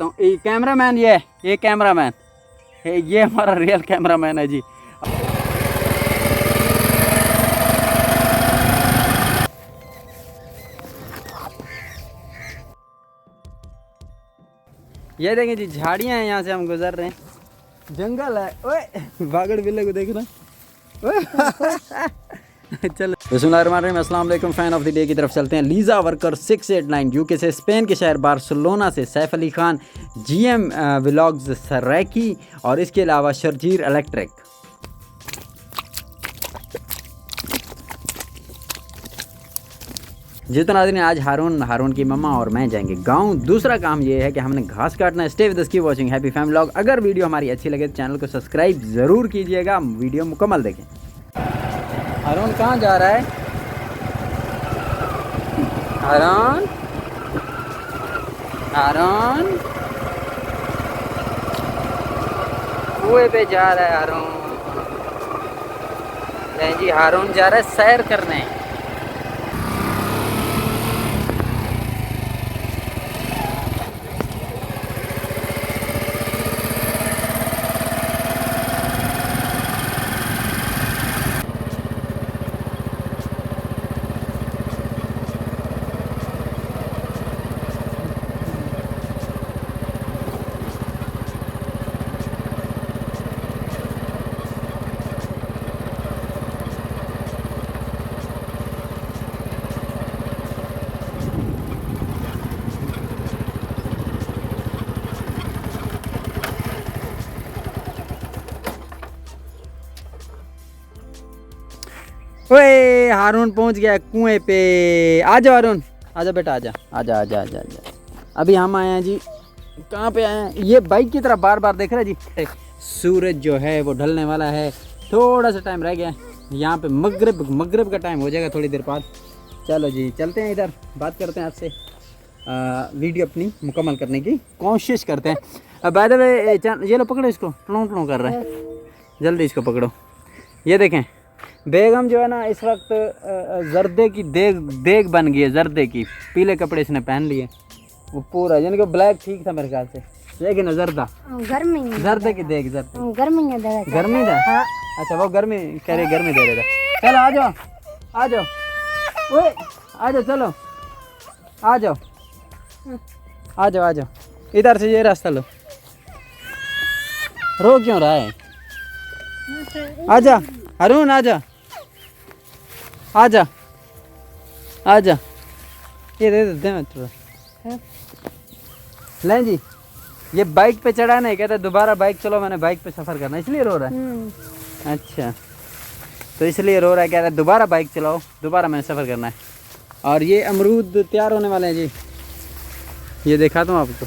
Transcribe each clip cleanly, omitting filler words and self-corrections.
दिखाता हूँ। ये कैमरामैन, ये कैमरामैन है, ये हमारा रियल कैमरामैन है जी। ये देखें जी, झाड़ियाँ हैं, यहाँ से हम गुजर रहे हैं, जंगल है। ओए बागड़ बिल्ले को देख रहे हैं। चलो बिस्मिल्लाहिर्रहमानिर्रहीम, अस्सलाम वालेकुम। फैन ऑफ द डे की तरफ चलते हैं। लीज़ा वर्कर 689 यूके से, स्पेन के शहर बार्सिलोना से सैफ अली खान, जीएम व्लॉग्स सराकी और इसके अलावा शर्जीर इलेक्ट्रिक। जितना नाज़रीन, आज हारून की मम्मा और मैं जाएंगे गांव। दूसरा काम ये है कि हमने घास काटना है। Stay with us, keep watching happy family vlog. अगर वीडियो हमारी अच्छी लगे तो चैनल को सब्सक्राइब ज़रूर कीजिएगा। वीडियो मुकम्मल देखें। हारून कहाँ जा रहा है? हारून हारून कुएं पे जा रहा है हारून। नहीं जी, हारून जा रहा है सैर करने। ओए हारून पहुंच गया कुएं पे। आ जाओ हारून, आजा बेटा, आजा आजा आजा आजा आजा। अभी हम आए हैं जी, कहाँ पे आए हैं? ये बाइक की तरफ बार बार देख रहे हैं जी। सूरज जो है वो ढलने वाला है, थोड़ा सा टाइम रह गया है। यहाँ पे मगरिब का टाइम हो जाएगा थोड़ी देर बाद। चलो जी, चलते हैं इधर, बात करते हैं आपसे। वीडियो अपनी मुकम्मल करने की कोशिश करते हैं। बाय द वे, ये लो पकड़ो इसको, टलों कर रहा है, जल्दी इसको पकड़ो। ये देखें, बेगम जो है ना इस वक्त जर्दे की देग बन गई है। जर्दे की, पीले कपड़े इसने पहन लिए, वो पूरा यानी कि ब्लैक ठीक था मेरे ख्याल से, लेकिन जर्दा गर्मी, जर्दे की देग, गर्मी था। हाँ। अच्छा, वो गर्मी कह रही, गर्मी दे रहा था। चलो आ जाओ आ जाओ, ओए आ जाओ, चलो आ जाओ आ जाओ आ जाओ। इधर से ये रास्ता लो, रो क्यों रहा है? आजा हारून, आजा आजा आजा। ये दे देते हैं थोड़ा। लें जी, ये बाइक पे चढ़ा नहीं, कहता दोबारा बाइक चलो, मैंने बाइक पे सफ़र करना, इसलिए रो रहा है। अच्छा, तो इसलिए रो रहा है, कहता है दोबारा बाइक चलाओ, दोबारा मैंने सफ़र करना है। और ये अमरूद तैयार होने वाले हैं जी, ये दिखाता हूँ आपको।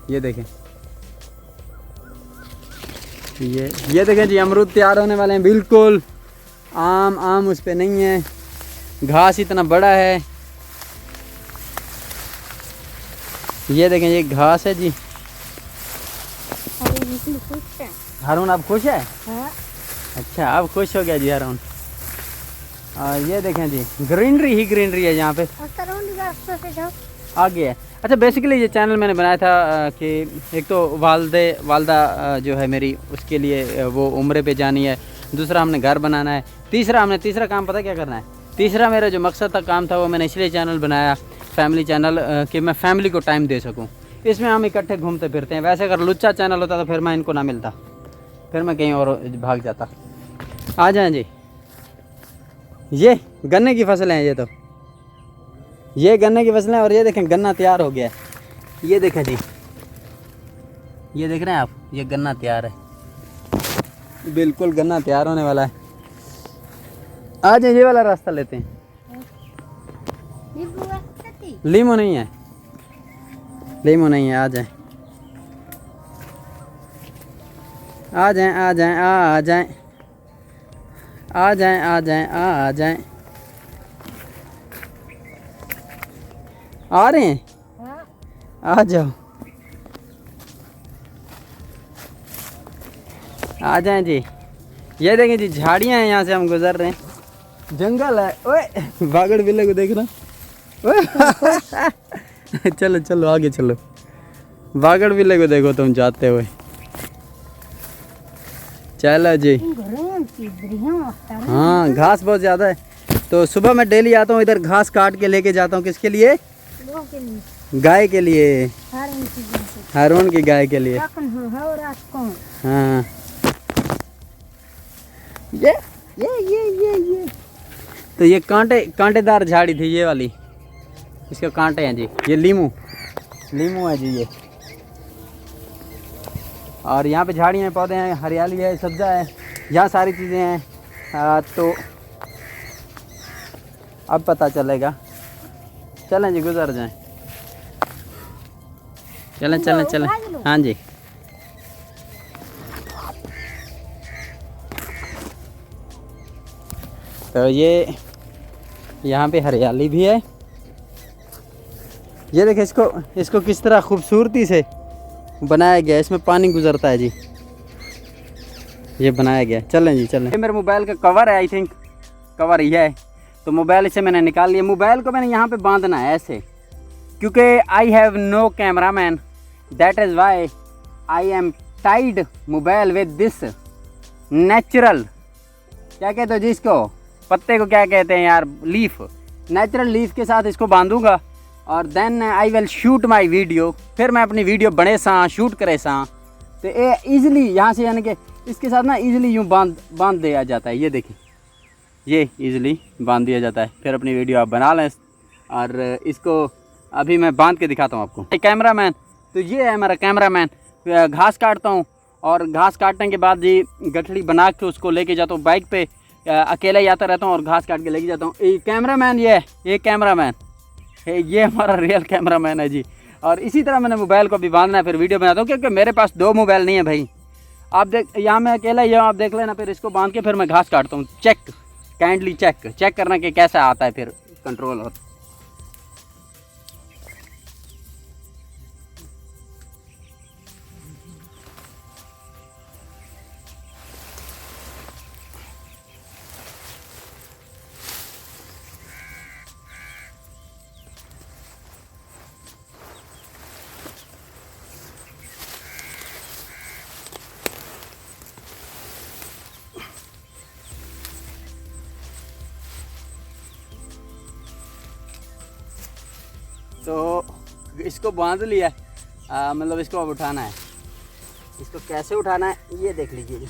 ये देखें, ये देखें जी, अमरूद तैयार होने वाले हैं बिल्कुल। आम उस पे नहीं है, घास इतना बड़ा है। ये देखें, ये घास है जी। हारून आप खुश है? हाँ। अच्छा, आप खुश हो गया जी हारून। और ये देखें जी, ग्रीनरी ही ग्रीनरी है यहाँ पे, आगे है। अच्छा, बेसिकली ये चैनल मैंने बनाया था कि एक तो वालदा जो है मेरी, उसके लिए वो उम्रे पे जानी है। दूसरा हमने घर बनाना है। तीसरा काम पता क्या करना है? तीसरा मेरा जो मकसद था, काम था, वो मैंने इसलिए चैनल बनाया, फैमिली चैनल, कि मैं फैमिली को टाइम दे सकूं। इसमें हम इकट्ठे घूमते फिरते हैं। वैसे अगर लुच्चा चैनल होता तो फिर मैं इनको ना मिलता, फिर मैं कहीं और भाग जाता। आ जाएँ जी, ये गन्ने की फसलें हैं, ये गन्ने की फसलें। और ये देखें, गन्ना तैयार हो गया है। ये देखें जी, ये देख रहे हैं आप, ये गन्ना तैयार है, बिल्कुल गन्ना तैयार होने वाला है। आ जाए, ये वाला रास्ता लेते हैं। लीमो नहीं है, लीमो नहीं है। आ जाए आ जाए आ जाए आ जाए आ जाए आ जाए आ जाए। आ रहे हैं? आ जाओ, आ जाएं जी। ये देखें जी, झाड़ियाँ हैं, यहाँ से हम गुजर रहे हैं, जंगल है। ओए बागड़ बिल्ले को देख रहा। चलो चलो आगे चलो। बागड़ बिल्ले को देखो तुम जाते हुए। चलो जी। हाँ घास बहुत ज़्यादा है, तो सुबह मैं डेली आता हूँ इधर, घास काट के लेके जाता हूँ। किसके लिए? गाय के लिए, हारून की गाय के लिए। हाँ ये तो ये कांटेदार झाड़ी थी ये वाली, इसके कांटे हैं जी। ये लीमू है जी ये। और यहाँ पे झाड़ियाँ पौधे हैं, हरियाली है, सब्जा है, यहाँ सारी चीज़ें हैं। तो अब पता चलेगा। चलें जी गुजर जाएं। चलें चलें चलें। हाँ जी। तो ये यहाँ पे हरियाली भी है। ये देखिए इसको किस तरह खूबसूरती से बनाया गया है। इसमें पानी गुजरता है जी, ये बनाया गया। चलें जी चलें। ये मेरे मोबाइल का कवर है, आई थिंक कवर ही है। तो मोबाइल इसे मैंने निकाल लिया। मोबाइल को मैंने यहाँ पे बांधना है ऐसे, क्योंकि I have no camera man, that is why I am tied mobile with this natural, क्या कहते हो जी इसको, पत्ते को क्या कहते हैं यार, लीफ, नेचुरल लीफ के साथ इसको बांधूंगा। और then I will shoot my video. फिर मैं अपनी वीडियो बने सा शूट करे सा, तो ये ईज़िली यहाँ से, यानी कि इसके साथ ना ईज़िली यूँ बांध दिया जाता है। ये देखिए, ये ईज़िली बांध दिया जाता है। फिर अपनी वीडियो आप बना लें। और इसको अभी मैं बांध के दिखाता हूँ आपको। कैमरा मैन, तो ये है हमारा कैमरा मैन। घास काटता हूँ, और घास काटने के बाद जी गठड़ी बना के उसको लेके जाता हूँ बाइक पे। अकेला ही आता रहता हूँ और घास काट के लेके जाता हूँ। ये कैमरा मैन, ये कैमरा मैन है, ये हमारा रियल कैमरा मैन है जी। और इसी तरह मैंने मोबाइल को भी बांधना है, फिर वीडियो बनाता हूँ, क्योंकि मेरे पास 2 मोबाइल नहीं है भाई। आप देख, यहाँ मैं अकेला ही हूँ, आप देख लेना। फिर इसको बांध के फिर मैं घास काटता हूँ। काइंडली चेक करना कि कैसा आता है, फिर कंट्रोल होता। तो इसको बांध लिया, मतलब इसको अब उठाना है। इसको कैसे उठाना है ये देख लीजिए जी।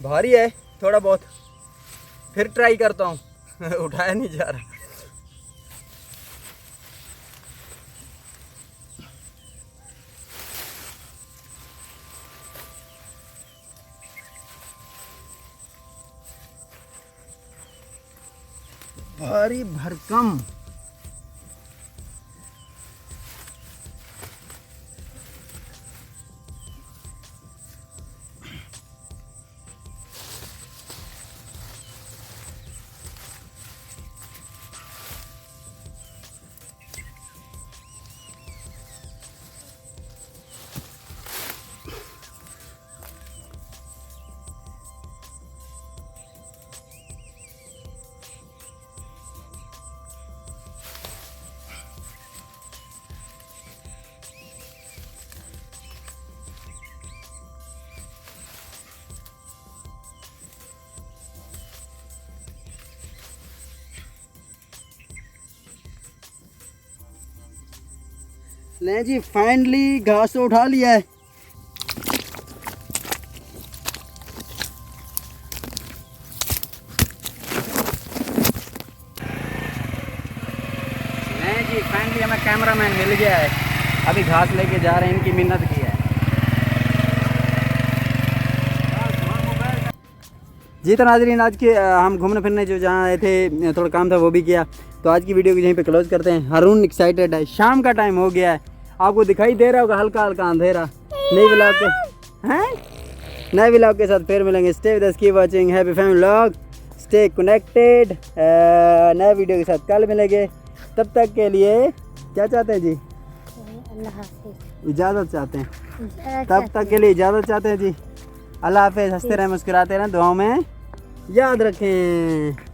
भारी है थोड़ा बहुत, फिर ट्राई करता हूँ। उठाया नहीं जा रहा। भारी भरकम। ले जी फाइनली घास तो उठा लिया है। ले जी फाइनली हमें कैमरामैन मिल गया है। अभी घास लेके जा रहे हैं, इनकी मिन्नत की है। जी तो नाज़रीन, आज के हम घूमने फिरने जो जहाँ आए थे, थोड़ा काम था वो भी किया। तो आज की वीडियो को यहीं पे क्लोज करते हैं। हारून एक्साइटेड है, शाम का टाइम हो गया है, आपको दिखाई दे रहा होगा हल्का हल्का अंधेरा। नए व्लॉग के नए व्लॉग के साथ फिर मिलेंगे। Stay with us, keep watching happy family vlog, stay connected. नए वीडियो के साथ कल मिलेंगे। तब तक के लिए क्या चाहते हैं जी? अल्लाह हाफिज़। इजाज़त चाहते हैं। तब तक के लिए इजाज़त चाहते हैं जी। अल्लाह हाफिज़। हंसते रहें, मुस्कुराते रहें, दुआओं में याद रखें।